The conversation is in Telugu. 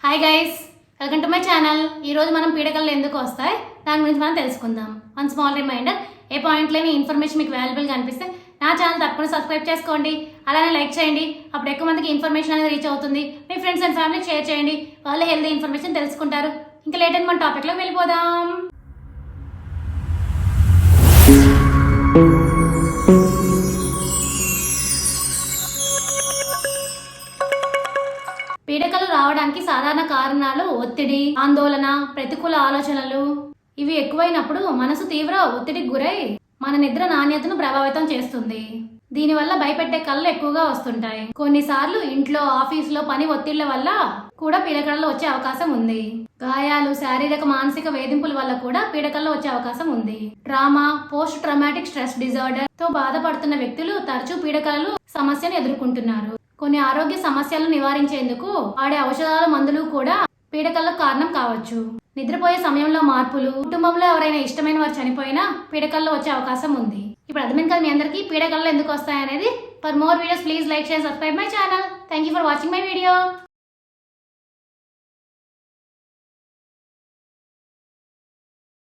Hi guys, welcome to my channel. ఈరోజు మనం పీడకలు ఎందుకు వస్తాయి దాని గురించి మనం తెలుసుకుందాం. వన్ స్మాల్ రిమైండర్, ఏ పాయింట్ లేని ఇన్ఫర్మేషన్ మీకు వాల్యుబుల్గా అనిపిస్తే నా ఛానల్ తప్పకుండా సబ్స్క్రైబ్ చేసుకోండి, అలానే లైక్ చేయండి. అప్పుడు ఎక్కువ మందికి ఇన్ఫర్మేషన్ అనేది రీచ్ అవుతుంది. మీ ఫ్రెండ్స్ అండ్ ఫ్యామిలీకి షేర్ చేయండి, వాళ్ళు హెల్తీ ఇన్ఫర్మేషన్ తెలుసుకుంటారు. ఇంకా లేట్ అని మన టాపిక్లో వెళ్ళిపోదాం. పీడకలు రావడానికి సాధారణ కారణాలు ఒత్తిడి, ఆందోళన, ప్రతికూల ఆలోచనలు. ఇవి ఎక్కువైనప్పుడు మనసు తీవ్ర ఒత్తిడికి గురై మన నిద్ర నాణ్యతను ప్రభావితం చేస్తుంది. దీనివల్ల భయపెట్టే కళ్ళు ఎక్కువగా వస్తుంటాయి. కొన్నిసార్లు ఇంట్లో, ఆఫీసులో పని ఒత్తిళ్ల వల్ల కూడా పీడకలలు వచ్చే అవకాశం ఉంది. గాయాలు, శారీరక మానసిక వేధింపుల వల్ల కూడా పీడకలలు వచ్చే అవకాశం ఉంది. Trauma, post traumatic stress disorder తో బాధపడుతున్న వ్యక్తులు తరచూ పీడకలలు సమస్యను ఎదుర్కొంటున్నారు. కొన్ని ఆరోగ్య సమస్యలను నివారించేందుకు వాడే ఔషధాలు, మందులు కూడా పీడకలకు కారణం కావచ్చు. నిద్రపోయే సమయంలో మార్పులు, కుటుంబంలో ఎవరైనా ఇష్టమైన వారు చనిపోయినా పీడకల్లో వచ్చే అవకాశం ఉంది. ఇప్పుడు అర్థమైంది కదా మీ అందరికీ పీడకల్లో ఎందుకు వస్తాయనేది. For more videos please like, share, subscribe my channel. Thank you for watching my video.